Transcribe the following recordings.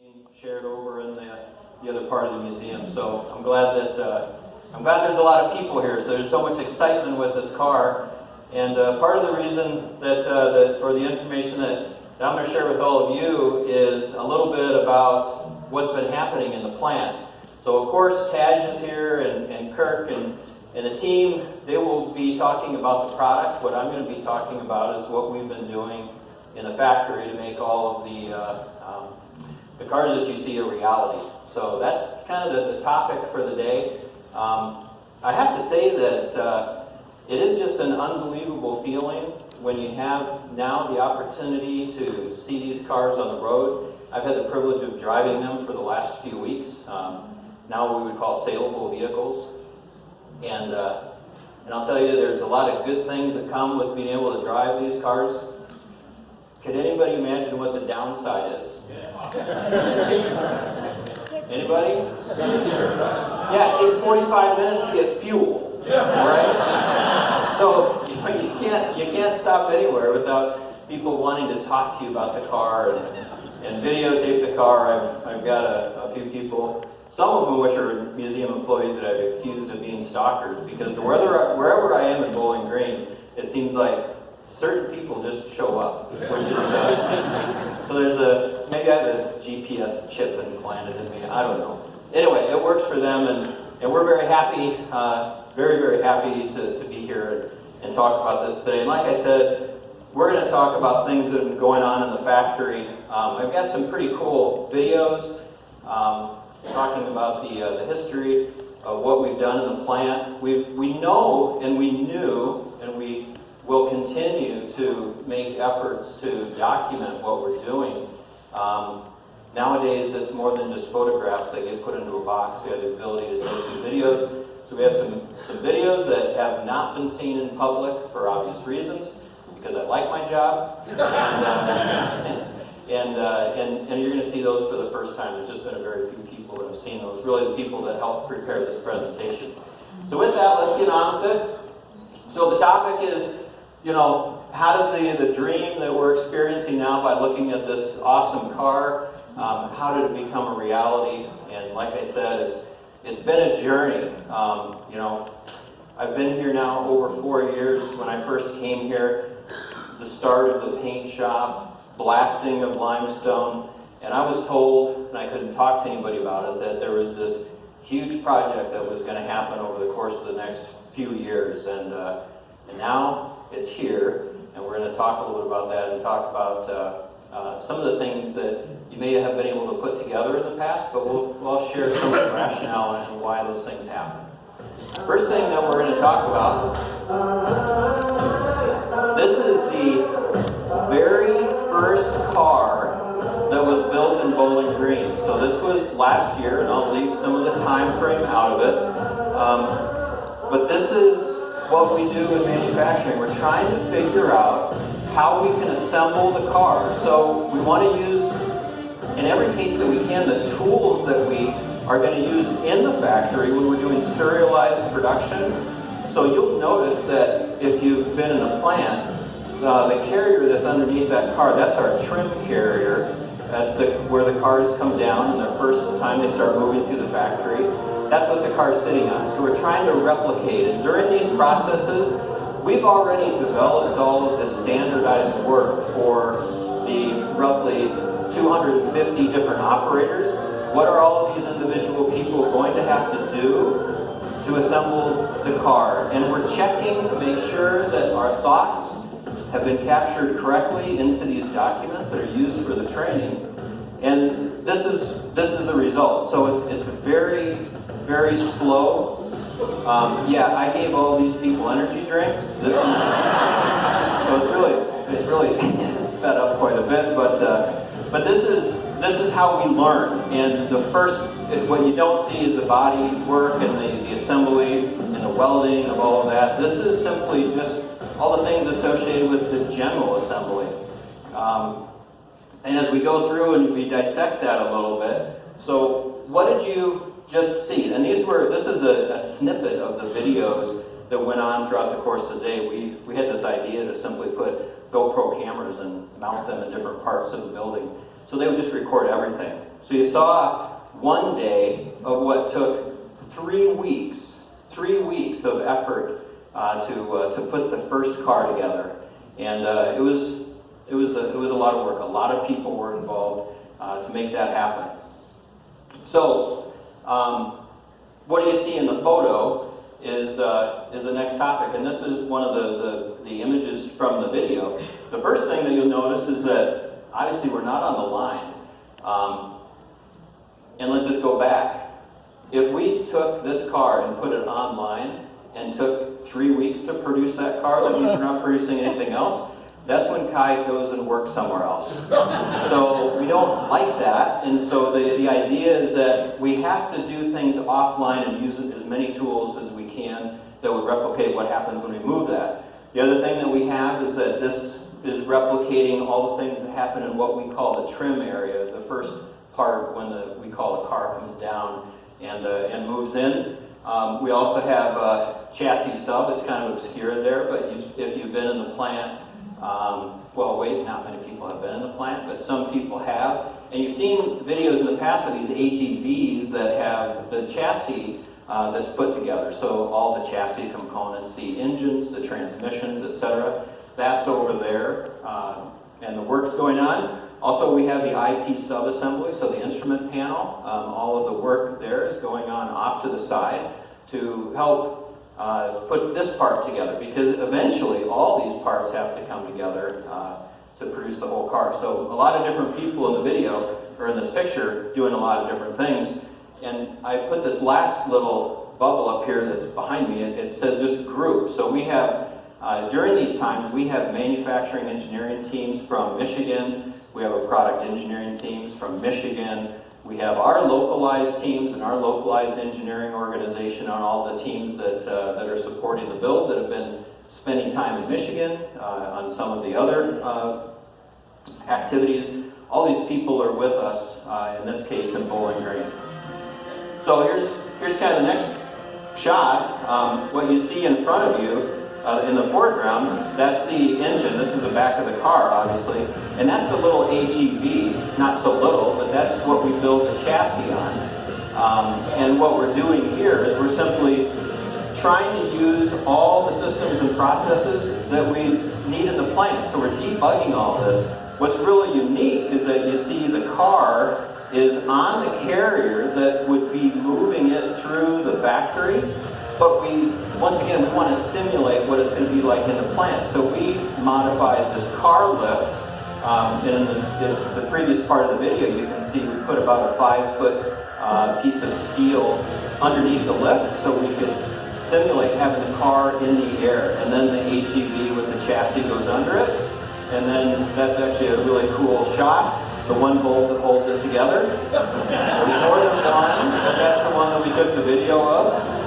being shared over in the other part of the museum. So I'm glad that there's a lot of people here. So there's so much excitement with this car, and part of the reason that for the information that I'm going to share with all of you is a little bit about what's been happening in the plant. So of course Taj is here, and Kirk and the team, they will be talking about the product. What I'm going to be talking about is what we've been doing in the factory to make all of the cars that you see a reality. So that's kind of the topic for the day. I have to say that it is just an unbelievable feeling when you have now the opportunity to see these cars on the road. I've had the privilege of driving them for the last few weeks. Now we would call saleable vehicles. And I'll tell you, there's a lot of good things that come with being able to drive these cars. Can anybody imagine what the downside is? Anybody? Yeah, it takes 45 minutes to get fuel. Right? So you can't stop anywhere without people wanting to talk to you about the car and videotape the car. I've got a few people, some of them which are museum employees, that I've accused of being stalkers, because wherever I am in Bowling Green, it seems like certain people just show up, which is, so maybe I have a GPS chip implanted in me, I don't know. Anyway, it works for them, and we're very happy, very happy to be here and talk about this today. And like I said, we're going to talk about things that have been going on in the factory. I've got some pretty cool videos talking about the history of what we've done in the plant. We know, and we knew, and we will continue to make efforts to document what we're doing. Nowadays, it's more than just photographs that get put into a box. We have the ability to take some videos. So we have some videos that have not been seen in public for obvious reasons, because I like my job. And you're going to see those for the first time. There's just been a very few people that have seen those, really the people that helped prepare this presentation. So with that, let's get on with it. So the topic is, how did the dream that we're experiencing now by looking at this awesome car, how did it become a reality? And like I said, it's been a journey. I've been here now over 4 years. When I first came here, the start of the paint shop, blasting of limestone, and I was told, and I couldn't talk to anybody about it, that there was this huge project that was going to happen over the course of the next few years, and now it's here, and we're going to talk a little bit about that and talk about some of the things that you may have been able to put together in the past, but we'll share some of the rationale and why those things happen. First thing that we're going to talk about, this is the very first car that was built in Bowling Green. So this was last year, and I'll leave some of the time frame out of it. But this is what we do in manufacturing. We're trying to figure out how we can assemble the car. So we want to use, in every case that we can, the tools that we are going to use in the factory when we're doing serialized production. So you'll notice that if you've been in a plant, the carrier that's underneath that car, that's our trim carrier. That's where the cars come down and the first time they start moving through the factory. That's what the car's sitting on. So we're trying to replicate it. During these processes, we've already developed all of the standardized work for the roughly 250 different operators. What are all of these individual people going to have to do to assemble the car? And we're checking to make sure that our thoughts have been captured correctly into these documents that are used for the training. And this is the result. So it's very, very slow. Yeah, I gave all these people energy drinks. So it's really sped up quite a bit, but this is how we learn. And what you don't see is the body work and the assembly and the welding of all of that. This is simply just all the things associated with the general assembly. And as we go through and we dissect that a little bit, so what did you just see? And this is a snippet of the videos that went on throughout the course of the day. We had this idea to simply put GoPro cameras and mount them in different parts of the building. So they would just record everything. So you saw one day of what took 3 weeks of effort to put the first car together, and it was a lot of work. A lot of people were involved to make that happen. So what you see in the photo is the next topic, and this is one of the images from the video. The first thing that you'll notice is that obviously we're not on the line. And let's just go back. If we took this car and put it online and took 3 weeks to produce that car, that means we're not producing anything else, that's when Kai goes and works somewhere else. So we don't like that, and so the idea is that we have to do things offline and use as many tools as we can that would replicate what happens when we move that. The other thing that we have is that this is replicating all the things that happen in what we call the trim area, the first part when we call a car comes down and moves in. We also have a chassis sub. It's kind of obscured there, but if you've been in the plant, not many people have been in the plant, but some people have. And you've seen videos in the past of these AGVs that have the chassis that's put together. So all the chassis components, the engines, the transmissions, etc. That's over there, and the work's going on. Also, we have the IP sub-assembly, so the instrument panel. All of the work there is going on off to the side to help put this part together, because eventually all these parts have to come together to produce the whole car. So a lot of different people in the video, or in this picture, doing a lot of different things. And I put this last little bubble up here that's behind me. It says just group. So we have, during these times, we have manufacturing engineering teams from Michigan. We have a product engineering teams from Michigan. We have our localized teams and our localized engineering organization on all the teams that are supporting the build, that have been spending time in Michigan on some of the other activities. All these people are with us, in this case in Bowling Green. So here's kind of the next shot. What you see in front of you in the foreground, that's the engine. This is the back of the car, obviously. And that's the little AGV, not so little, but that's what we build the chassis on. And what we're doing here is we're simply trying to use all the systems and processes that we need in the plant. So we're debugging all this. What's really unique is that you see the car is on the carrier that would be moving it through the factory. But once again, we want to simulate what it's going to be like in the plant. So we modified this car lift. In the previous part of the video, you can see we put about a 5-foot piece of steel underneath the lift, so we could simulate having the car in the air. And then the AGV with the chassis goes under it. And then that's actually a really cool shot. The one bolt that holds it together. There's more than one, but that's the one that we took the video of.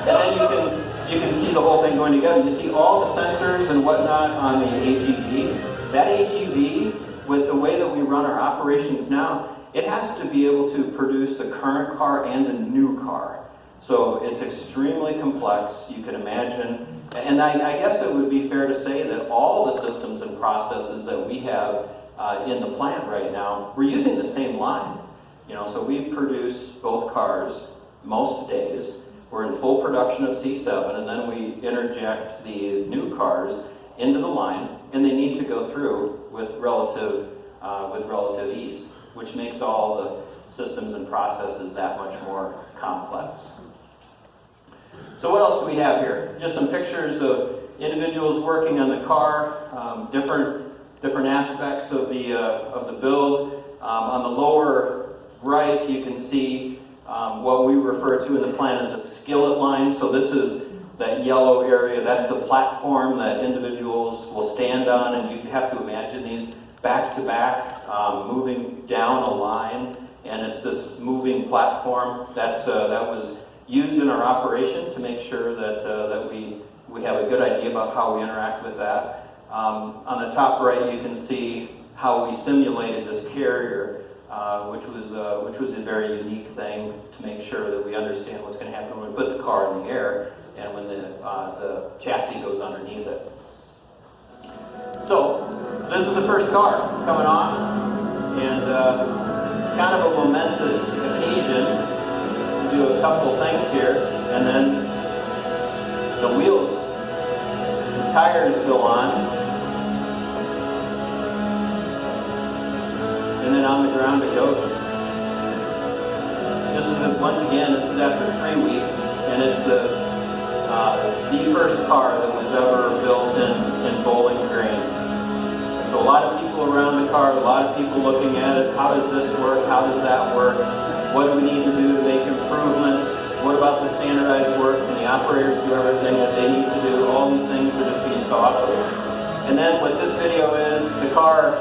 And then you can see the whole thing going together. You see all the sensors and whatnot on the AGV. That AGV, with the way that we run our operations now, it has to be able to produce the current car and the new car. So it's extremely complex, you can imagine. And I guess it would be fair to say that all the systems and processes that we have in the plant right now, we're using the same line. So we produce both cars most days. We're in full production of C7, and then we interject the new cars into the line, and they need to go through with relative ease, which makes all the systems and processes that much more complex. So what else do we have here? Just some pictures of individuals working on the car, different aspects of the build. On the lower right, you can see what we refer to in the plant as a skillet line. So this is that yellow area. That's the platform that individuals will stand on, and you have to imagine these back to back, moving down a line, and it's this moving platform. That was used in our operation to make sure that we have a good idea about how we interact with that. On the top right, you can see how we simulated this carrier, which was a very unique thing to make sure that we understand what's going to happen when we put the car in the air and when the chassis goes underneath it. So this is the first car coming off, and kind of a momentous occasion. We do a couple of things here, and then the wheels, the tires go on, and then on the ground it goes. This is, once again, this is after 3 weeks, and it's the first car that was ever built in Bowling Green. So a lot of people around the car, a lot of people looking at it. How does this work? How does that work? What do we need to do to make improvements? What about the standardized work? Can the operators do everything that they need to do? All these things are just being thought of. And then what this video is, the car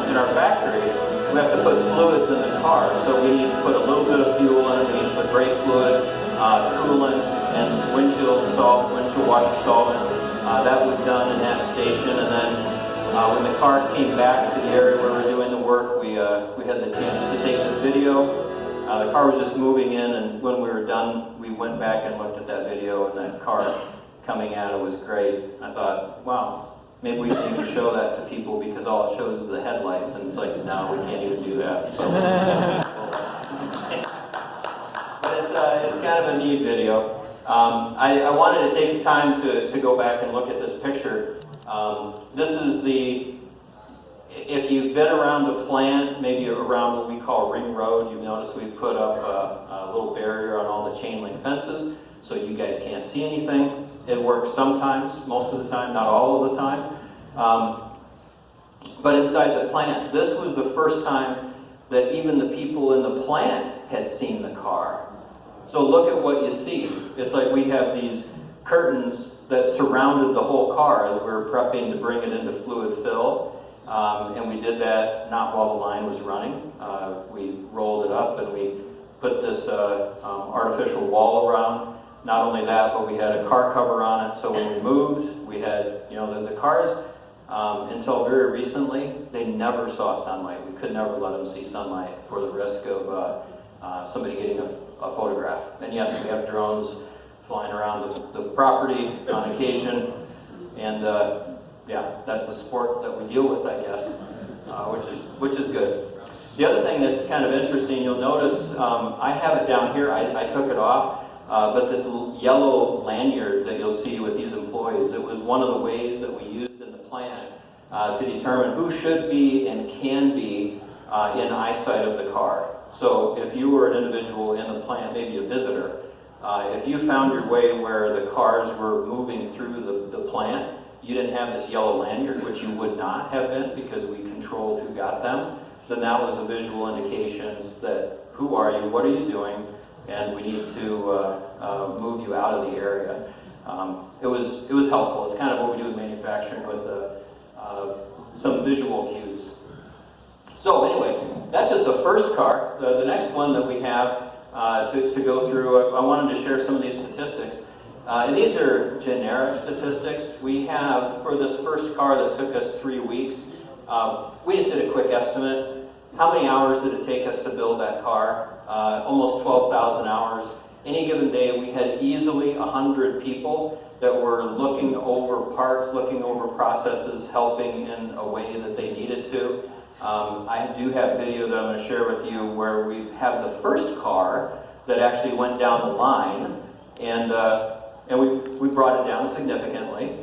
in our factory, we have to put fluids in the car. So we need to put a little bit of fuel in it. We need to put brake fluid, coolant, and windshield salt, windshield washer solvent. That was done in that station. And then when the car came back to the area where we're doing the work, we had the chance to take this video. The car was just moving in, and when we were done, we went back and looked at that video, and that car coming at it was great. I thought, wow. Maybe we can even show that to people, because all it shows is the headlights, and it's like, no, we can't even do that. So, but it's kind of a neat video. I wanted to take the time to go back and look at this picture. This is if you've been around the plant, maybe around what we call Ring Road, you've noticed we put up a little barrier on all the chain link fences, so you guys can't see anything. It works sometimes, most of the time, not all of the time. But inside the plant, this was the first time that even the people in the plant had seen the car. So look at what you see. It's like we have these curtains that surrounded the whole car as we were prepping to bring it into fluid fill. And we did that not while the line was running. We rolled it up and we put this artificial wall around. Not only that, but we had a car cover on it, so when we moved, we had, the cars, until very recently, they never saw sunlight. We could never let them see sunlight for the risk of somebody getting a photograph. And yes, we have drones flying around the property on occasion, and yeah, that's the sport that we deal with, I guess, which is good. The other thing that's kind of interesting, you'll notice, I have it down here, I took it off. But this yellow lanyard that you'll see with these employees, it was one of the ways that we used in the plant to determine who should be and can be in eyesight of the car. So if you were an individual in the plant, maybe a visitor, if you found your way where the cars were moving through the plant, you didn't have this yellow lanyard, which you would not have been because we controlled who got them, then that was a visual indication that who are you, what are you doing, and we need to move you out of the area. It was helpful. It's kind of what we do in manufacturing with some visual cues. So anyway, that's just the first car. The next one that we have to go through, I wanted to share some of these statistics. And these are generic statistics. We have, for this first car that took us 3 weeks, we just did a quick estimate. How many hours did it take us to build that car? Almost 12,000 hours. Any given day, we had easily 100 people that were looking over parts, looking over processes, helping in a way that they needed to. I do have video that I'm going to share with you where we have the first car that actually went down the line, and we brought it down significantly.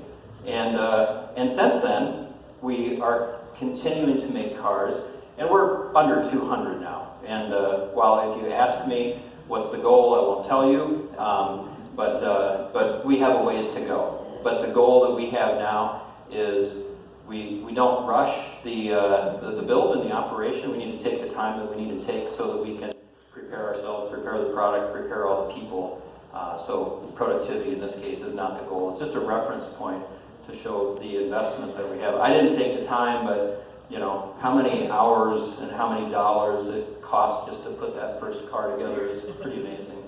And since then, we are continuing to make cars. And we're under 200 now. And while if you ask me what's the goal, I won't tell you. But we have a ways to go. But the goal that we have now is we don't rush the build and the operation. We need to take the time that we need to take so that we can prepare ourselves, prepare the product, prepare all the people. So productivity in this case is not the goal. It's just a reference point to show the investment that we have. I didn't take the time, but how many hours and how many dollars it cost just to put that first car together is pretty amazing.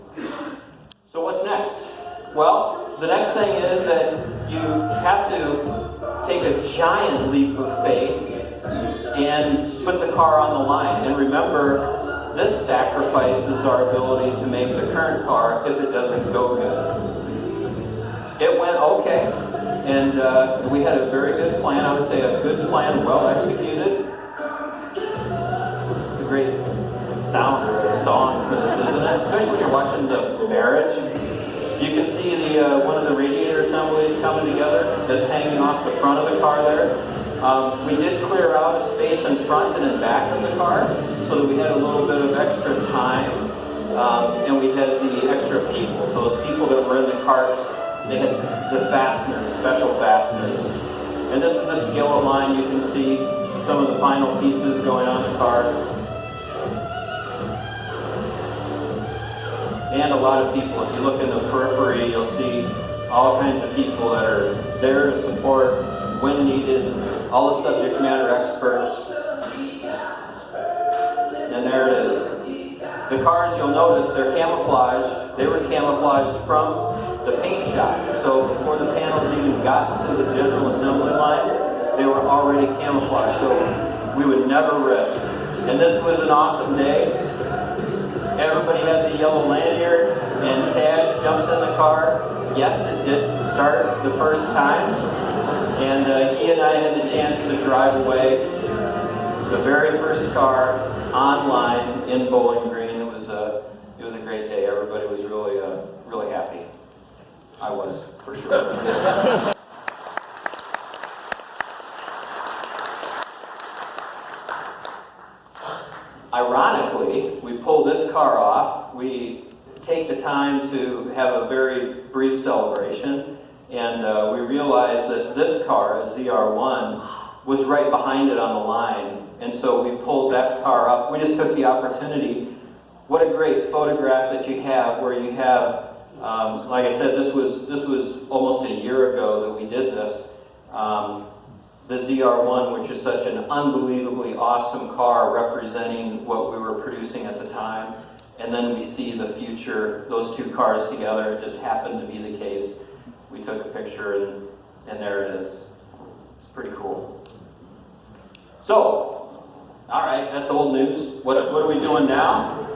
So what's next? Well, the next thing is that you have to take a giant leap of faith and put the car on the line. And remember, this sacrifices our ability to make the current car if it doesn't go good. It went okay. And we had a very good plan, I would say a good plan, well executed. It's a great sound or a song for this, isn't it? Especially when you're watching the marriage. You can see the one of the radiator assemblies coming together that's hanging off the front of the car there. We did clear out a space in front and in back of the car so that we had a little bit of extra time, and we had the extra people. So those people that were in the carts, they had the fasteners, the special fasteners. And this is the skillet line. You can see some of the final pieces going on the car. And a lot of people. If you look in the periphery, you'll see all kinds of people that are there to support when needed, all the subject matter experts. And there it is. The cars, you'll notice, they're camouflaged. They were camouflaged from the paint shop. So before the panels even got to the general assembly line, they were already camouflaged. So we would never risk. And this was an awesome day. Everybody has a yellow lanyard, and Taj jumps in the car. Yes, it did start the first time, and he and I had the chance to drive away the very first car online in Bowling Green. It was a great day. Everybody was really happy. I was, for sure. Ironically, we pull this car off. We take the time to have a very brief celebration, and we realize that this car, a ZR1, was right behind it on the line, and so we pulled that car up. We just took the opportunity. What a great photograph that you have, where you have, like I said, this was almost a year ago that we did this. The ZR1, which is such an unbelievably awesome car representing what we were producing at the time. And then we see the future, those two cars together. It just happened to be the case. We took a picture and there it is. It's pretty cool. So, all right, that's old news. What are we doing now?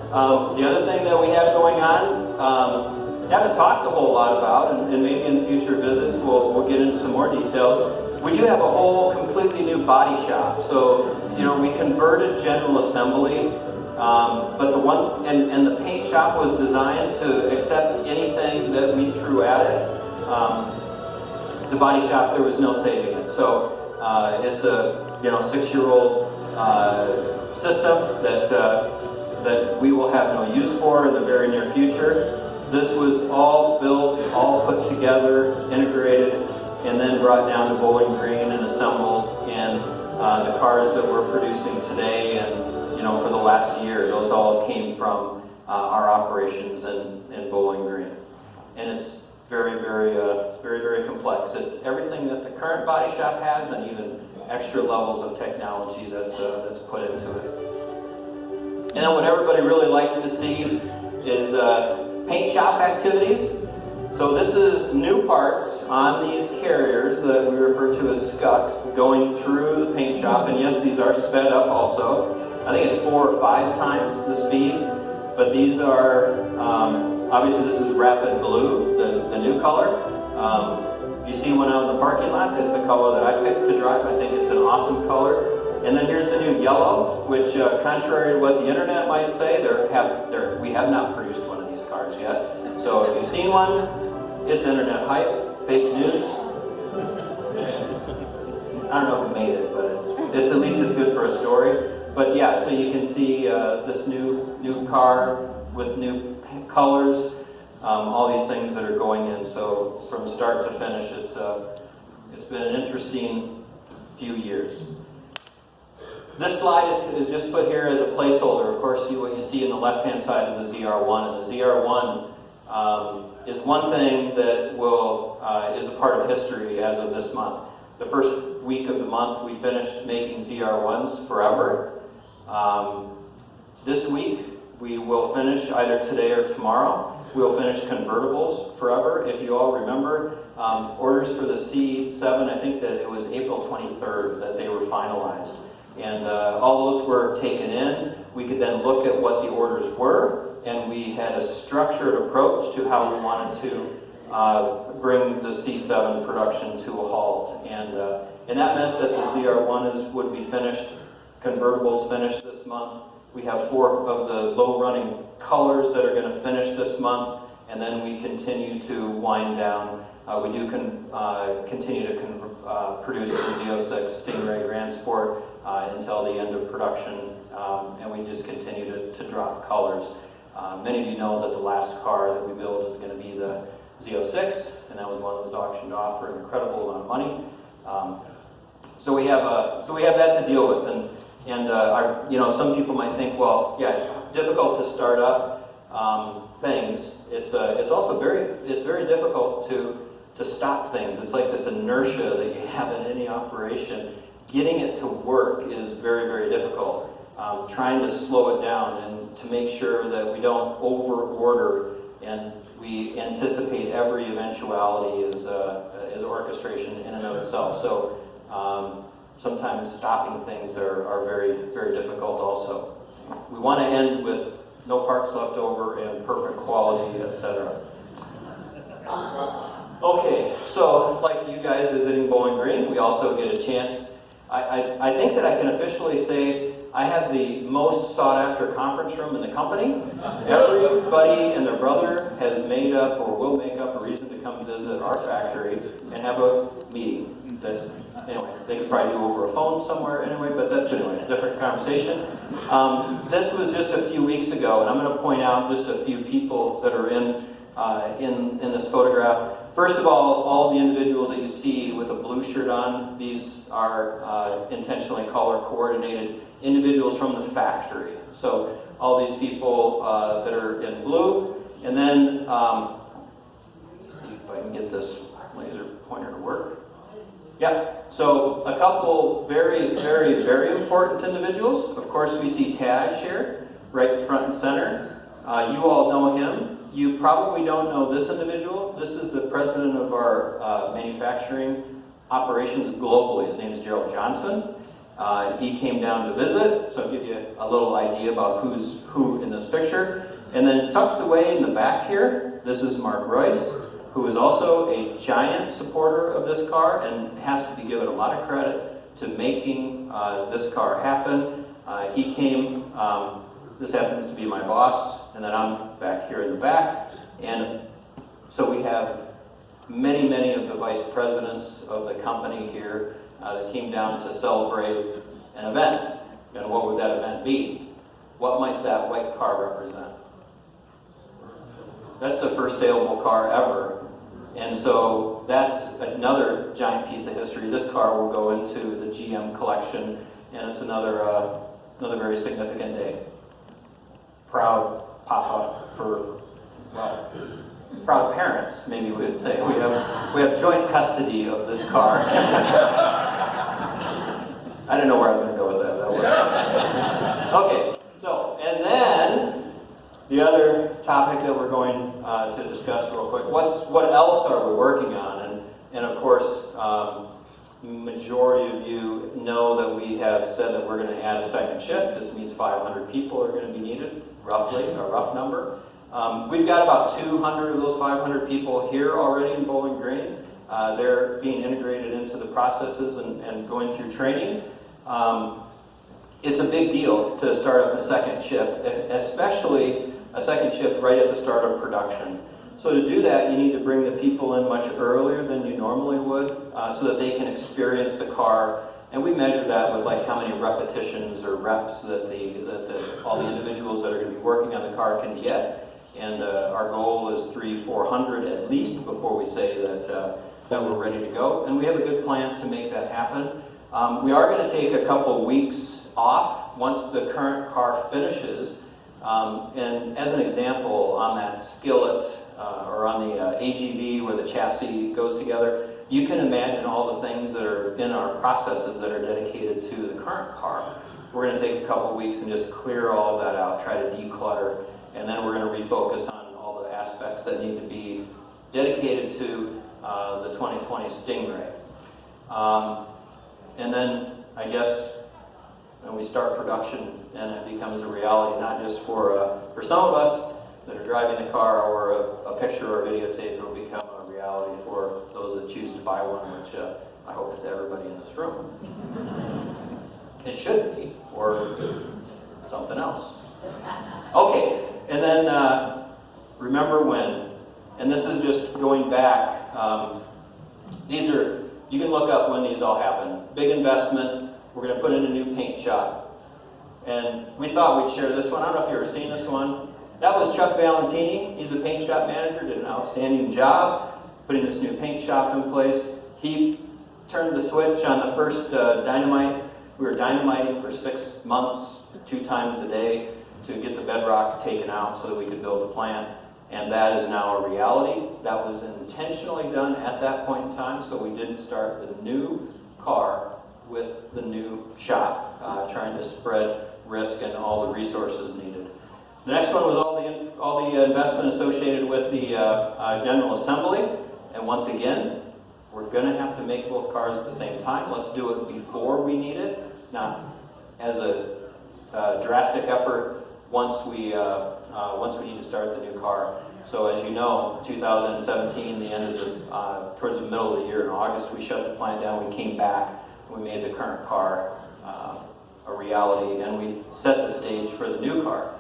The other thing that we have going on, haven't talked a whole lot about, and maybe in future visits we'll get into some more details. We do have a whole completely new body shop. So, we converted general assembly, but and the paint shop was designed to accept anything that we threw at it. The body shop, there was no saving it. So, it's a 6-year-old system that we will have no use for in the very near future. This was all built, all put together, integrated, and then brought down to Bowling Green and assembled in the cars that we're producing today and for the last year. Those all came from our operations in Bowling Green. And it's very, very, very complex. It's everything that the current body shop has and even extra levels of technology that's put into it. And then what everybody really likes to see is paint shop activities. So this is new parts on these carriers that we refer to as scucks going through the paint shop. And yes, these are sped up also. I think it's 4 or 5 times the speed. But these are, obviously this is rapid blue, the new color. If you see one out in the parking lot, it's a color that I picked to drive. I think it's an awesome color. And then here's the new yellow, which contrary to what the internet might say, we have not produced one of these cars yet. So if you've seen one, it's internet hype, fake news. I don't know who made it, but it's at least it's good for a story. But yeah, so you can see this new car with new colors, all these things that are going in. So from start to finish, it's been an interesting few years. This slide is just put here as a placeholder. Of course, what you see in the left-hand side is a ZR1, and the ZR1 is one thing that is a part of history as of this month. The first week of the month, we finished making ZR1s forever. This week, we will finish either today or tomorrow. We'll finish convertibles forever. If you all remember, orders for the C7, I think that it was April 23rd that they were finalized. And all those were taken in. We could then look at what the orders were, and we had a structured approach to how we wanted to bring the C7 production to a halt. And that meant that the ZR1 would be finished, convertibles finished this month, We have 4 of the low-running colors that are going to finish this month, and then we continue to wind down. We do continue to produce the Z06 Stingray Grand Sport until the end of production, and we just continue to drop colors. Many of you know that the last car that we build is going to be the Z06, and that was one that was auctioned off for an incredible amount of money. So we have that to deal with, and some people might think, well, yeah, it's difficult to start up things. It's also very difficult to stop things. It's like this inertia that you have in any operation. Getting it to work is very, very difficult. Trying to slow it down and to make sure that we don't over-order and we anticipate every eventuality is orchestration in and of itself. So sometimes stopping things are very, very difficult also. We want to end with no parts left over and perfect quality, etc. Okay, so like you guys visiting Bowling Green, we also get a chance. I think that I can officially say I have the most sought-after conference room in the company. Everybody and their brother has made up or will make up a reason to come visit our factory and have a meeting. That, anyway, they could probably do over a phone somewhere anyway, but that's anyway, a different conversation. This was just a few weeks ago, and I'm going to point out just a few people that are in this photograph. First of all the individuals that you see with a blue shirt on, these are intentionally color coordinated individuals from the factory. So all these people that are in blue, and then let me see if I can get this laser pointer to work. Yeah, so a couple very, very, very important individuals. Of course, we see Taj here, right front and center. You all know him. You probably don't know this individual. This is the president of our manufacturing operations globally. His name is Gerald Johnson. He came down to visit, so I'll give you a little idea about who's who in this picture. And then tucked away in the back here, this is Mark Royce, who is also a giant supporter of this car and has to be given a lot of credit to making this car happen. He came, this happens to be my boss, and then I'm back here in the back. And so we have many, many of the vice presidents of the company here that came down to celebrate an event. And what would that event be? What might that white car represent? That's the first saleable car ever. And so that's another giant piece of history. This car will go into the GM collection, and it's another very significant day. Proud papa for, well, proud parents, maybe we would say. We have joint custody of this car. I didn't know where I was going to go with that. Okay, so, and then the other topic that we're going to discuss real quick, what else are we working on? And of course, majority of you know that we have said that we're going to add a second shift. This means 500 people are going to be needed, roughly, a rough number. We've got about 200 of those 500 people here already in Bowling Green. They're being integrated into the processes and going through training. It's a big deal to start up a second shift, especially a second shift right at the start of production. So to do that, you need to bring the people in much earlier than you normally would so that they can experience the car. And we measure that with like how many repetitions or reps that all the individuals that are going to be working on the car can get. And our goal is 300-400 at least before we say that we're ready to go. And we have a good plan to make that happen. We are going to take a couple weeks off once the current car finishes. And as an example, on that skillet or on the AGV where the chassis goes together, you can imagine all the things that are in our processes that are dedicated to the current car. We're going to take a couple weeks and just clear all of that out, try to declutter, and then we're going to refocus on all the aspects that need to be dedicated to the 2020 Stingray. And then, I guess, when we start production and it becomes a reality, not just for some of us that are driving the car or a picture or a videotape, it will become a reality for those that choose to buy one, which I hope is everybody in this room. It should be, or something else. Okay, and then remember when, and this is just going back, these are, you can look up when these all happened. Big investment, we're going to put in a new paint shop. And we thought we'd share this one. I don't know if you've ever seen this one. That was Chuck Valentini. He's a paint shop manager, did an outstanding job putting this new paint shop in place. He turned the switch on the first dynamite. We were dynamiting for 6 months, 2 times a day, to get the bedrock taken out so that we could build the plant. And that is now a reality. That was intentionally done at that point in time, so we didn't start the new car with the new shop, trying to spread risk and all the resources needed. The next one was all the investment associated with the General Assembly. And once again, we're going to have to make both cars at the same time. Let's do it before we need it, not as a drastic effort once we need to start the new car. So as you know, 2017, the end of the, towards the middle of the year in August, we shut the plant down. We came back, and we made the current car a reality, and we set the stage for the new car.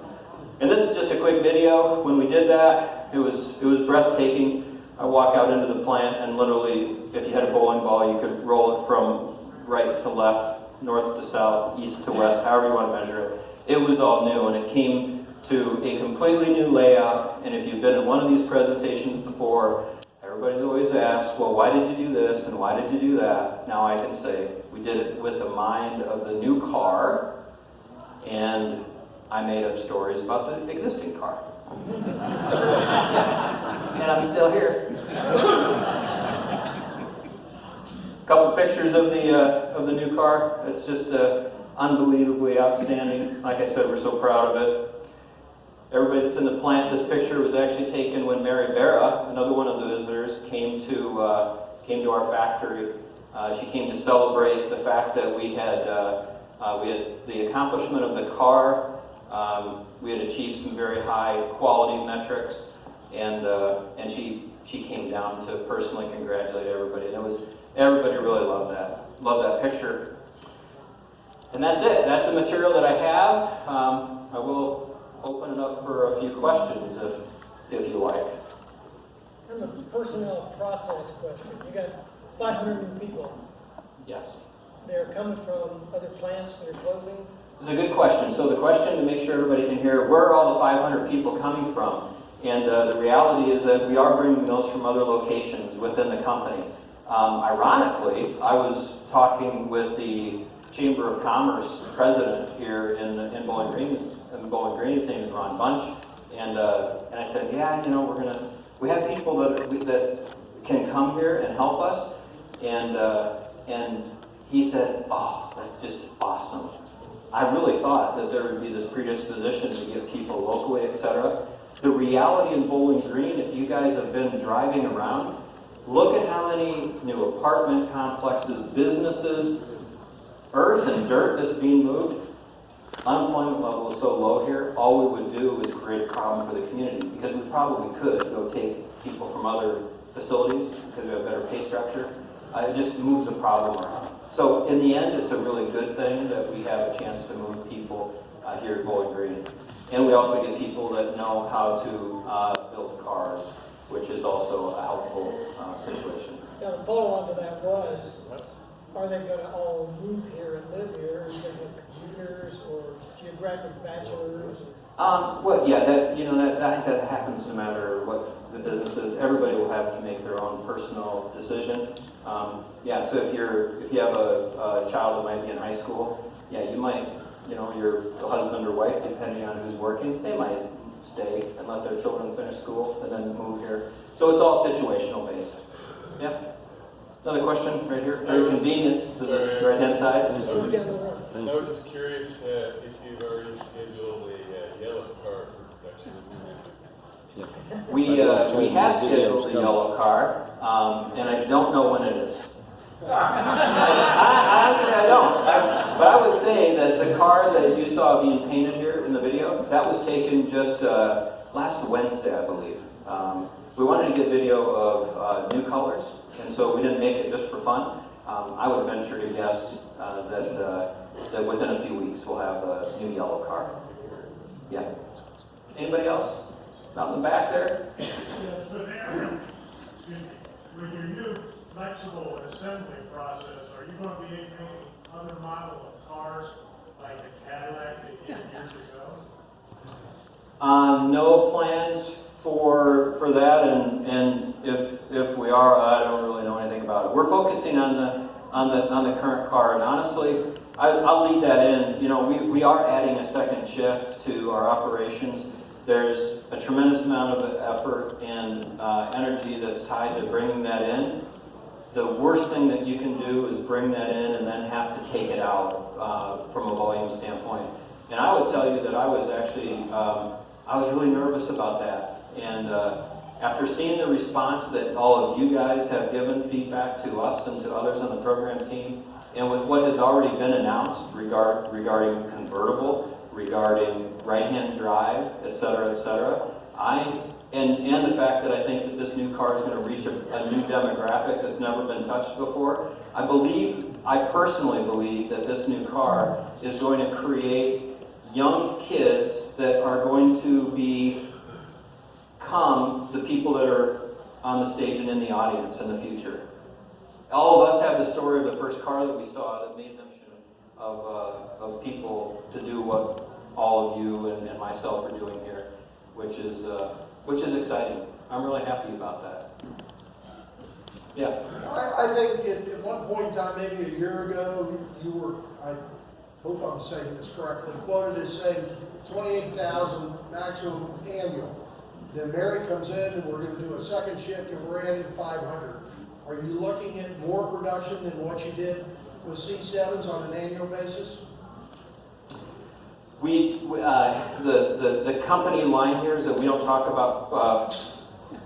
And this is just a quick video. When we did that, it was breathtaking. I walk out into the plant, and literally, if you had a bowling ball, you could roll it from right to left, north to south, east to west, however you want to measure it. It was all new, and it came to a completely new layout. And if you've been in one of these presentations before, everybody's always asked, well, why did you do this and why did you do that? Now I can say, we did it with the mind of the new car, and I made up stories about the existing car. And I'm still here. A couple pictures of the new car. It's just unbelievably outstanding. Like I said, we're so proud of it. Everybody that's in the plant, this picture was actually taken when Mary Barra, another one of the visitors, came to our factory. She came to celebrate the fact that we had the accomplishment of the car. We had achieved some very high quality metrics, and she came down to personally congratulate everybody. And everybody really loved that picture. And that's it. That's the material that I have. I will open it up for a few questions if you like. And a personnel process question. You got 500 people. Yes. They're coming from other plants that are closing. It's a good question. So the question, to make sure everybody can hear, where are all the 500 people coming from? And the reality is that we are bringing those from other locations within the company. Ironically, I was talking with the Chamber of Commerce president here in Bowling Green. His name is Ron Bunch, and I said, yeah, you know, we have people that can come here and help us, and he said, oh, that's just awesome. I really thought that there would be this predisposition to get people locally, etc. The reality in Bowling Green, if you guys have been driving around, look at how many new apartment complexes, businesses, earth and dirt that's being moved. Unemployment level is so low here, all we would do is create a problem for the community, because we probably could go take people from other facilities because we have better pay structure. It just moves the problem around. So in the end, it's a really good thing that we have a chance to move people here at Bowling Green. And we also get people that know how to build cars, which is also a helpful situation. Now the follow-on to that was, are they going to all move here and live here? Are they going to have computers or geographic bachelors? Well, yeah, that happens no matter what the business is. Everybody will have to make their own personal decision. Yeah, so if you have a child that might be in high school, yeah, you might, your husband or wife, depending on who's working, they might stay and let their children finish school and then move here. So it's all situational based. Yeah. Another question right here. Very convenient to this right-hand side. I was just curious if you've already scheduled a yellow car for production. We have scheduled a yellow car, and I don't know when it is. I honestly, I don't. But I would say that the car that you saw being painted here in the video, that was taken just last Wednesday, I believe. We wanted to get video of new colors, and so we didn't make it just for fun. I would venture to guess that within a few weeks we'll have a new yellow car. Yeah. Anybody else? Out in the back there? Yes, with your new flexible assembly process, are you going to be making other model of cars like the Cadillac that you did years ago? No plans for that, and if we are, I don't really know anything about it. We're focusing on the current car, and honestly, I'll lead that in. You know, we are adding a second shift to our operations. There's a tremendous amount of effort and energy that's tied to bringing that in. The worst thing that you can do is bring that in and then have to take it out from a volume standpoint. And I would tell you that I was actually, I was really nervous about that. And after seeing the response that all of you guys have given feedback to us and to others on the program team, and with what has already been announced regarding convertible, regarding right-hand drive, et cetera, and the fact that I think that this new car is going to reach a new demographic that's never been touched before, I personally believe that this new car is going to create young kids that are going to become the people that are on the stage and in the audience in the future. All of us have the story of the first car that we saw that made them of people to do what all of you and myself are doing here, which is exciting. I'm really happy about that. Yeah. I think at one point in time, maybe a year ago, you were, I hope I'm saying this correctly, quoted as saying 28,000 maximum annual. Then Mary comes in and we're going to do a second shift and we're adding 500. Are you looking at more production than what you did with C7s on an annual basis? The company line here is that we don't talk about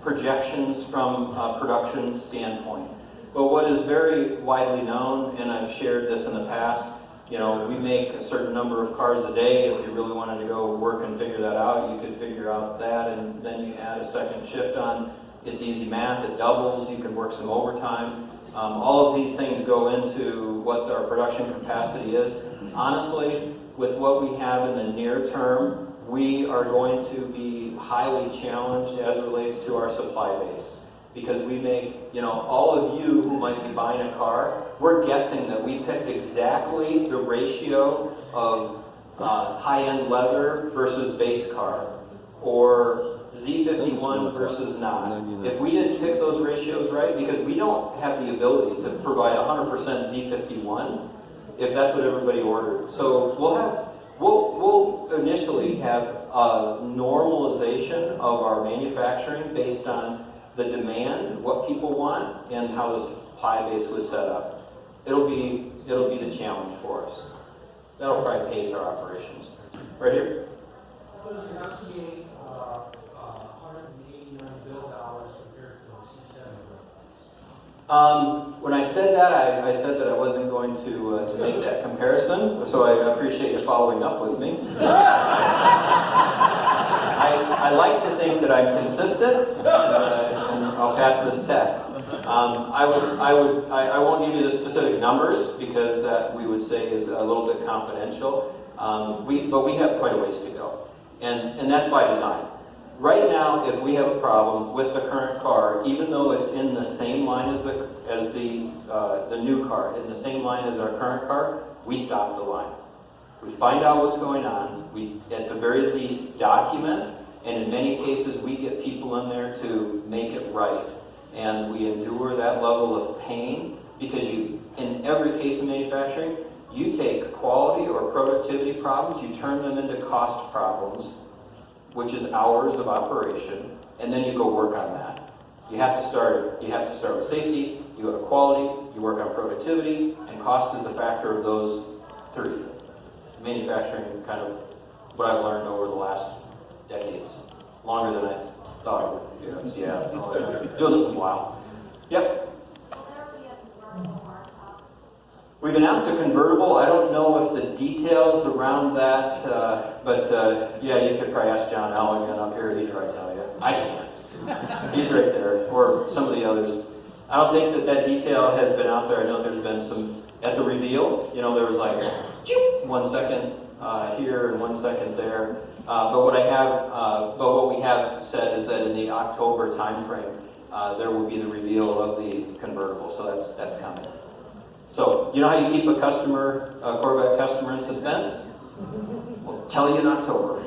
projections from a production standpoint. But what is very widely known, and I've shared this in the past, you know, we make a certain number of cars a day. If you really wanted to go work and figure that out, you could figure out that, and then you add a second shift on. It's easy math, it doubles, you can work some overtime. All of these things go into what our production capacity is. Honestly, with what we have in the near term, we are going to be highly challenged as it relates to our supply base. Because we make, you know, all of you who might be buying a car, we're guessing that we picked exactly the ratio of high-end leather versus base car, or Z51 versus not. If we didn't pick those ratios right, because we don't have the ability to provide 100% Z51, if that's what everybody ordered. So we'll initially have a normalization of our manufacturing based on the demand, what people want, and how the supply base was set up. It'll be the challenge for us. That'll probably pace our operations. Right here. What is the C8 $189 bill dollars compared to the C7 bill? When I said that, I said that I wasn't going to make that comparison, so I appreciate you following up with me. I like to think that I'm consistent, and I'll pass this test. I won't give you the specific numbers because that we would say is a little bit confidential. But we have quite a ways to go, and that's by design. Right now, if we have a problem with the current car, even though it's in the same line as the new car, in the same line as our current car, we stop the line. We find out what's going on. We, at the very least, document, and in many cases, we get people in there to make it right. And we endure that level of pain because in every case of manufacturing, you take quality or productivity problems, you turn them into cost problems, which is hours of operation, and then you go work on that. You have to start with safety, you go to quality, you work on productivity, and cost is the factor of those three. Manufacturing, kind of what I've learned over the last decades. Longer than I thought I would. Yeah, doing this a while. Yep. We've announced a convertible. I don't know if the details around that, but yeah, you could probably ask John Elligan up here. He'd probably tell you. I can't. He's right there, or some of the others. I don't think that that detail has been out there. I know there's been some, at the reveal, you know, there was like, 1 second here and 1 second there. But what we have said is that in the October timeframe, there will be the reveal of the convertible, so that's coming. So, you know how you keep a Corvette customer in suspense? We'll tell you in October.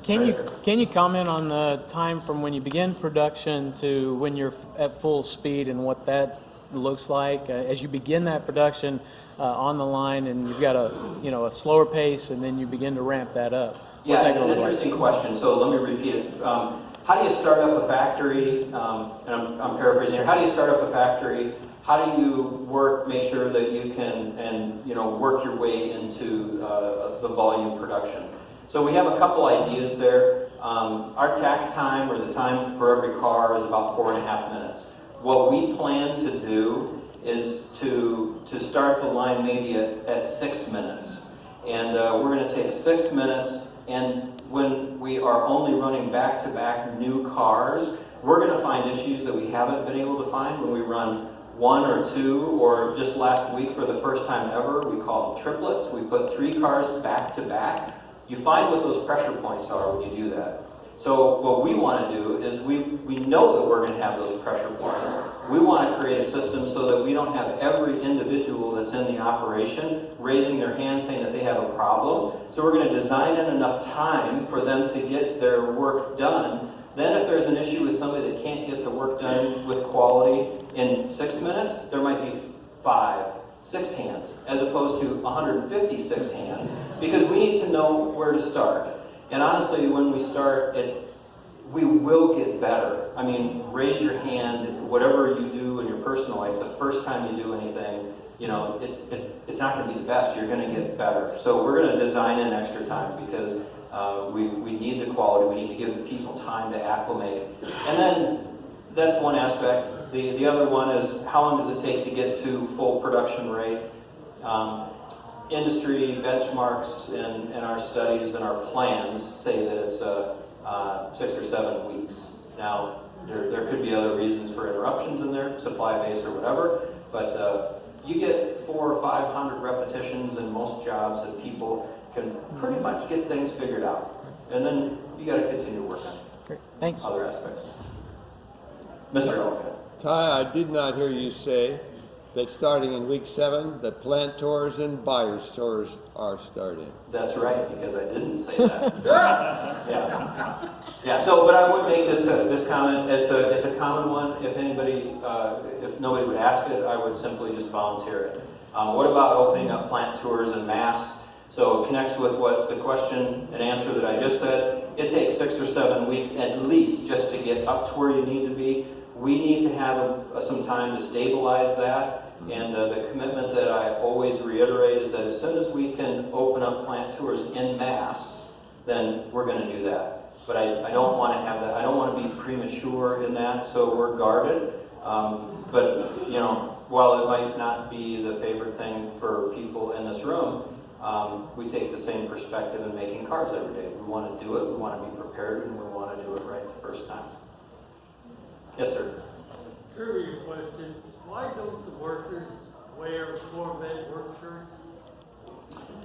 Can you comment on the time from when you begin production to when you're at full speed and what that looks like as you begin that production on the line, and you've got a slower pace, and then you begin to ramp that up? Yeah, it's an interesting question. So let me repeat it. How do you start up a factory? And I'm paraphrasing here. How do you start up a factory? How do you make sure that you can work your way into the volume production? So we have a couple ideas there. Our tack time, or the time for every car, is about 4.5 minutes. What we plan to do is to start the line maybe at 6 minutes. And we're going to take 6 minutes, and when we are only running back-to-back new cars, we're going to find issues that we haven't been able to find when we run 1 or 2, or just last week for the first time ever, we call them triplets. We put 3 cars back-to-back. You find what those pressure points are when you do that. So what we want to do is we know that we're going to have those pressure points. We want to create a system so that we don't have every individual that's in the operation raising their hand saying that they have a problem. So we're going to design in enough time for them to get their work done. Then if there's an issue with somebody that can't get the work done with quality in 6 minutes, there might be 5, 6 hands, as opposed to 156 hands, because we need to know where to start. And honestly, when we start, we will get better. I mean, raise your hand, whatever you do in your personal life, the first time you do anything, it's not going to be the best. You're going to get better. So we're going to design in extra time, because we need the quality. We need to give the people time to acclimate. And then that's one aspect. The other one is, how long does it take to get to full production rate? Industry benchmarks and our studies and our plans say that it's 6 or 7 weeks. Now, there could be other reasons for interruptions in there, supply base or whatever, but you get 400 or 500 repetitions in most jobs that people can pretty much get things figured out. And then you got to continue working. Great. Thanks. Other aspects. Mr. Elkin. Ty, I did not hear you say that starting in week 7, the plant tours and buyer's tours are starting. That's right, because I didn't say that. Yeah. So, but I would make this comment. It's a common one. If nobody would ask it, I would simply just volunteer it. What about opening up plant tours en masse? So it connects with what the question and answer that I just said. It takes 6 or 7 weeks at least just to get up to where you need to be. We need to have some time to stabilize that, and the commitment that I always reiterate is that as soon as we can open up plant tours en masse, then we're going to do that. But I don't want to have that. I don't want to be premature in that, so we're guarded. But while it might not be the favorite thing for people in this room, we take the same perspective in making cars every day. We want to do it. We want to be prepared, and we want to do it right the first time. Yes, sir. Trivia question. Why don't the workers wear Corvette work shirts?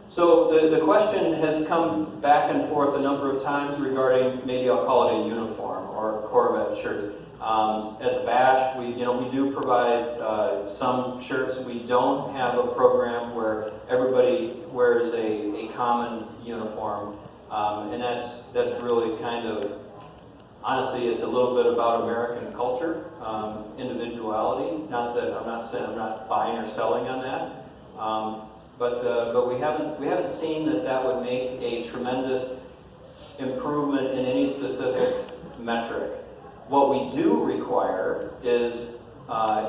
So the question has come back and forth a number of times regarding, maybe I'll call it a uniform or a Corvette shirt. At the Bash, we do provide some shirts. We don't have a program where everybody wears a common uniform, and that's really kind of, honestly, it's a little bit about American culture, individuality. Not that I'm not saying I'm not buying or selling on that, but we haven't seen that would make a tremendous improvement in any specific metric. What we do require is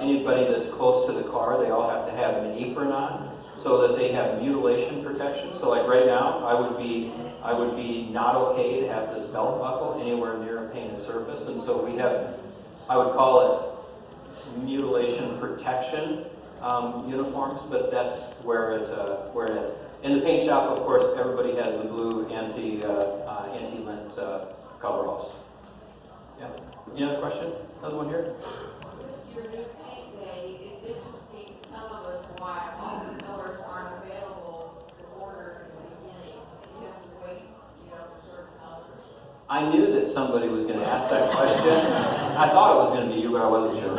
anybody that's close to the car, they all have to have an apron on so that they have mutilation protection. So like right now, I would be not okay to have this belt buckle anywhere near a painted surface, and so we have, I would call it mutilation protection uniforms, but that's where it is. In the paint shop, of course, everybody has the blue anti-lint coveralls. Yeah. Any other question? Another one here? Your new paint day, it's interesting to some of us why all the colors aren't available to order in the beginning. You have to wait, for certain colors. I knew that somebody was going to ask that question. I thought it was going to be you, but I wasn't sure.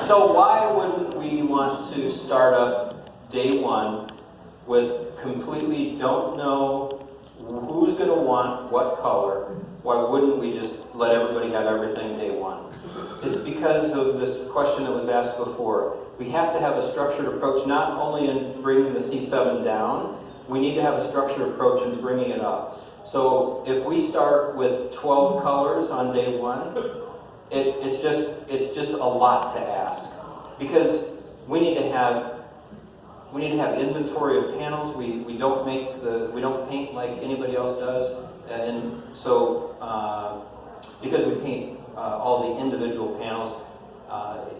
So why wouldn't we want to start up day one with completely don't know who's going to want what color? Why wouldn't we just let everybody have everything day one? It's because of this question that was asked before. We have to have a structured approach, not only in bringing the C7 down, we need to have a structured approach in bringing it up. So if we start with 12 colors on day one, it's just a lot to ask, because we need to have inventory of panels. We don't paint like anybody else does, and so because we paint all the individual panels,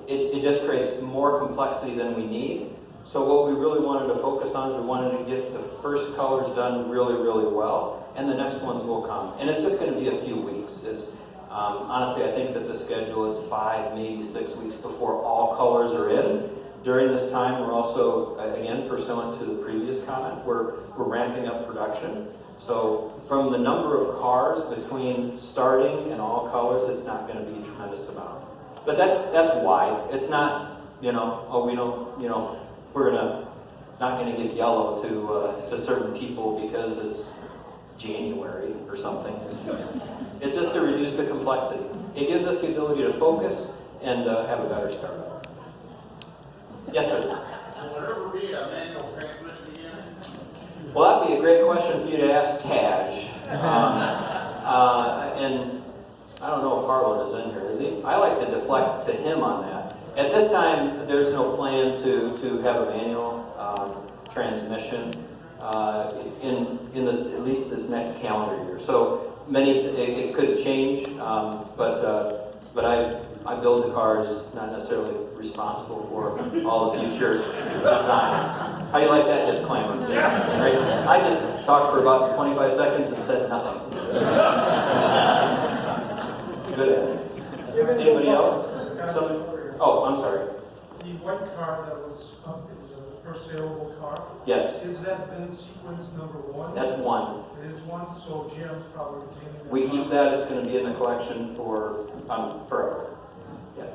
it just creates more complexity than we need. So what we really wanted to focus on is we wanted to get the first colors done really, really well, and the next ones will come. And it's just going to be a few weeks. It's honestly, I think that the schedule is 5, maybe 6 weeks before all colors are in. During this time, we're also, again, pursuant to the previous comment, we're ramping up production. So from the number of cars between starting and all colors, it's not going to be a tremendous amount. But that's why. It's not, oh, we don't, we're not going to give yellow to certain people because it's January or something. It's just to reduce the complexity. It gives us the ability to focus and have a better start. Yes, sir. Will there ever be a manual transmission again? Well, that'd be a great question for you to ask Taj. And I don't know if Harlan is in here, is he? I like to deflect to him on that. At this time, there's no plan to have a manual transmission in this, at least this next calendar year. So it could change, but I build the cars, not necessarily responsible for all the future design. How do you like that disclaimer? Right? I just talked for about 25 seconds and said nothing. Good. Anybody else? Oh, I'm sorry. The white car that was up, it was the first saleable car. Yes. Is that then sequence number 1? That's 1. It is 1, so GM's probably retaining that. We keep that. It's going to be in the collection for forever. Yeah.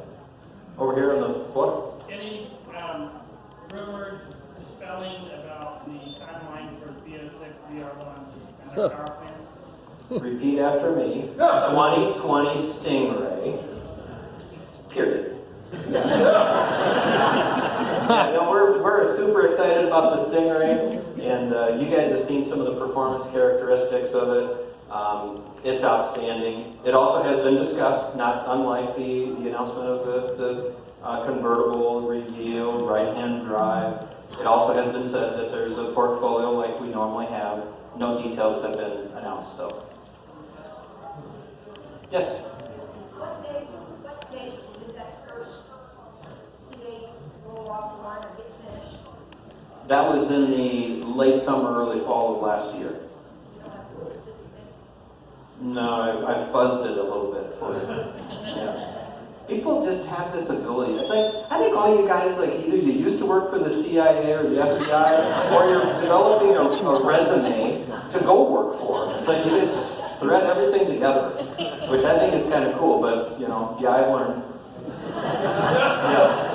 Over here on the floor. Any rumor dispelling about the timeline for Z06, ZR1, and their power plants? Repeat after me. 2020 Stingray. Period. Yeah, no, we're super excited about the Stingray, and you guys have seen some of the performance characteristics of it. It's outstanding. It also has been discussed, not unlike the announcement of the convertible reveal, right-hand drive. It also has been said that there's a portfolio like we normally have. No details have been announced, though. Yes? What date did that first C8 roll off the line or get finished? That was in the late summer, early fall of last year. No, I fuzzed it a little bit for you. Yeah. People just have this ability. It's like, I think all you guys, like, either you used to work for the CIA or the FBI, or you're developing a resume to go work for. It's like you guys just thread everything together, which I think is kind of cool, but, yeah, I've learned. Yeah.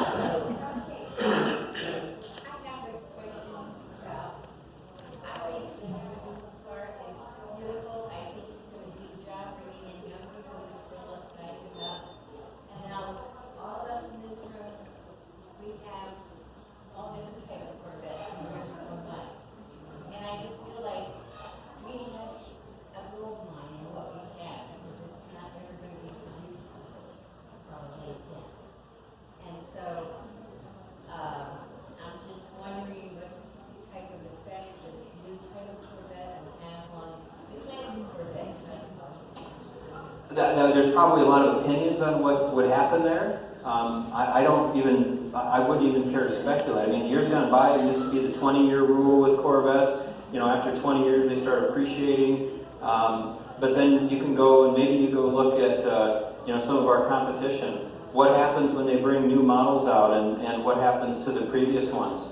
There's probably a lot of opinions on what would happen there. I wouldn't even care to speculate. I mean, years gone by, it used to be the 20-year rule with Corvettes. After 20 years, they start appreciating. but then you can go and maybe you go look at some of our competition. What happens when they bring new models out, and what happens to the previous ones?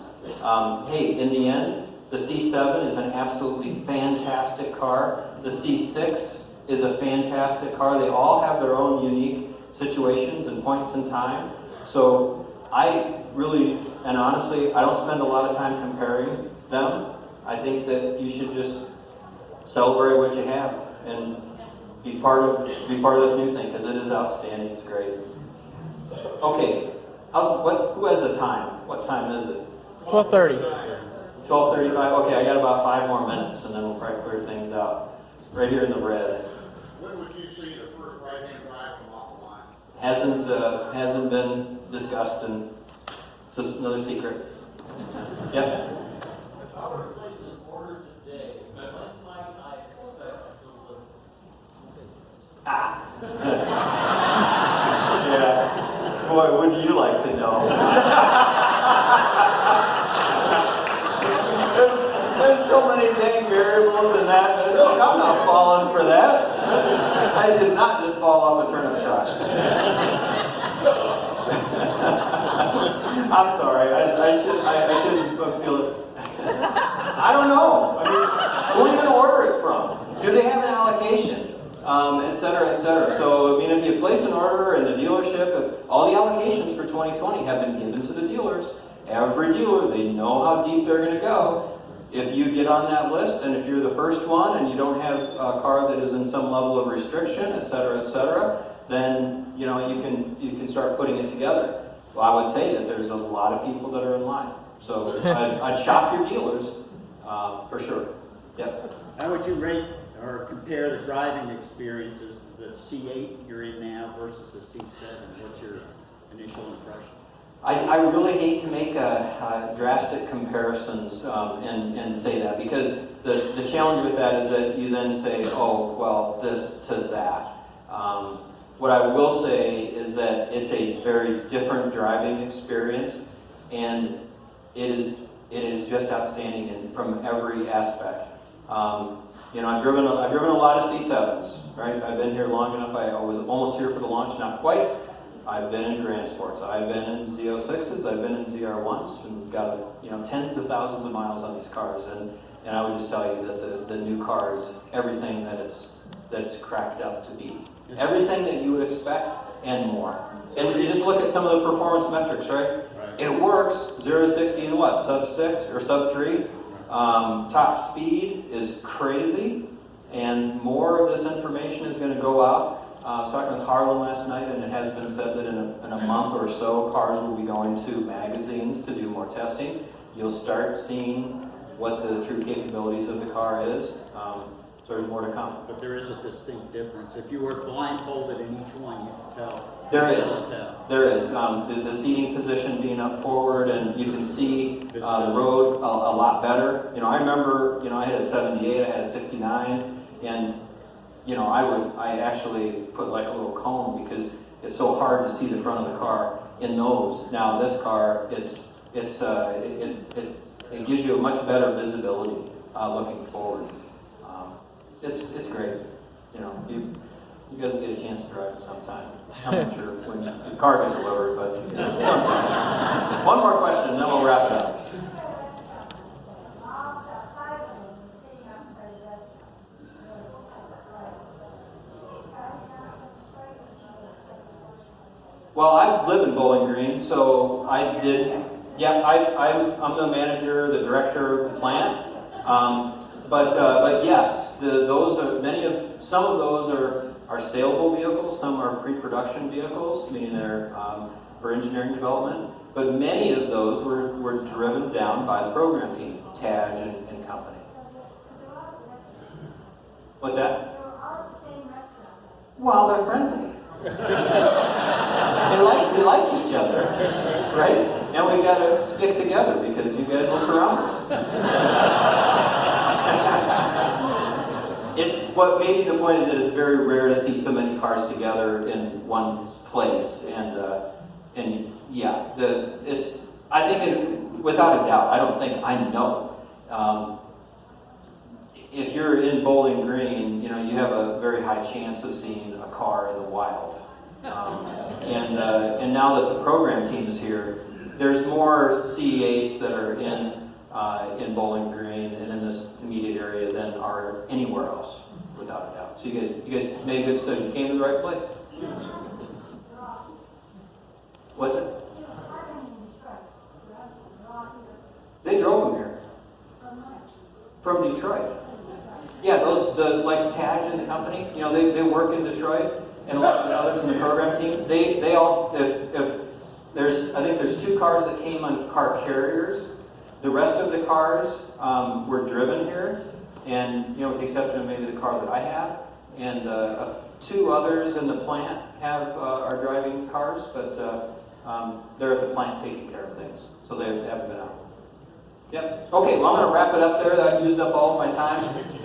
Hey, in the end, the C7 is an absolutely fantastic car. The C6 is a fantastic car. They all have their own unique situations and points in time. So I really, and honestly, I don't spend a lot of time comparing them. I think that you should just celebrate what you have and be part of this new thing, because it is outstanding. It's great. Okay, who has the time? What time is it? 12:30. 12:35. Okay, I got about 5 more minutes, and then we'll probably clear things out. Right here in the red. When would you see the first right-hand drive come off the line? Hasn't been discussed, and it's just another secret. Yep. If I were to place an order today, when might I expect delivery? That's, yeah. Boy, wouldn't you like to know? there's so many dang variables in that. It's like, I'm not falling for that. I did not just fall off a turnip truck. I'm sorry. I shouldn't feel it. I don't know. I mean, who are you going to order it from? Do they have an allocation? Et cetera, et cetera. So, I mean, if you place an order in the dealership, all the allocations for 2020 have been given to the dealers. Every dealer, they know how deep they're going to go. If you get on that list, and if you're the first one, and you don't have a car that is in some level of restriction, et cetera, then you can start putting it together. Well, I would say that there's a lot of people that are in line. So I'd shop your dealers for sure. Yep. How would you rate or compare the driving experiences, the C8 you're in now versus the C7? What's your initial impression? I really hate to make drastic comparisons and say that, because the challenge with that is that you then say, oh, well, this to that. What I will say is that it's a very different driving experience, and it is just outstanding from every aspect. I've driven a lot of C7s, right? I've been here long enough. I was almost here for the launch, not quite. I've been in Grand Sports. I've been in Z06s. I've been in ZR1s, and got tens of thousands of miles on these cars. And I would just tell you that the new car is everything that it's cracked up to be. Everything that you would expect and more. And you just look at some of the performance metrics, right? It works 0 to 60 in what? Sub 6 or sub 3? Top speed is crazy, and more of this information is going to go out. I was talking with Harlan last night, and it has been said that in a month or so, cars will be going to magazines to do more testing. You'll start seeing what the true capabilities of the car is. So there's more to come. But there is a distinct difference. If you were blindfolded in each one, you could tell. There is. There is. The seating position being up forward, and you can see the road a lot better. I remember, I had a 78, I had a 69, and I actually put like a little cone because it's so hard to see the front of the car in those. Now this car, it gives you a much better visibility looking forward. It's great. You guys will get a chance to drive it sometime. I'm not sure when the car gets delivered, but sometime. One more question, then we'll wrap it up. Well, I live in Bowling Green, so I did. Yeah, I'm the manager, the director of the plant. But yes, some of those are saleable vehicles. Some are pre-production vehicles, meaning they're for engineering development. But many of those were driven down by the program team, Taj and company. What's that? Well, they're friendly. We like each other, right? And we gotta stick together because you guys will surround us. It's what maybe the point is that it's very rare to see so many cars together in one place, and yeah, I think without a doubt, I don't think I know. if you're in Bowling Green, you know, you have a very high chance of seeing a car in the wild. And now that the program team is here, there's more C8s that are in Bowling Green and in this immediate area than are anywhere else, without a doubt. So you guys made a good decision. You came to the right place. What's it? They drove them here. From Detroit. Yeah, like Taj and the company, you know, they work in Detroit, and a lot of the others in the program team, they all, if I think there's 2 cars that came on car carriers. The rest of the cars were driven here, and, you know, with the exception of maybe the car that I have, and 2 others in the plant are driving cars, but they're at the plant taking care of things, so they haven't been out. Yep. Okay, well, I'm going to wrap it up there. I've used up all of my time.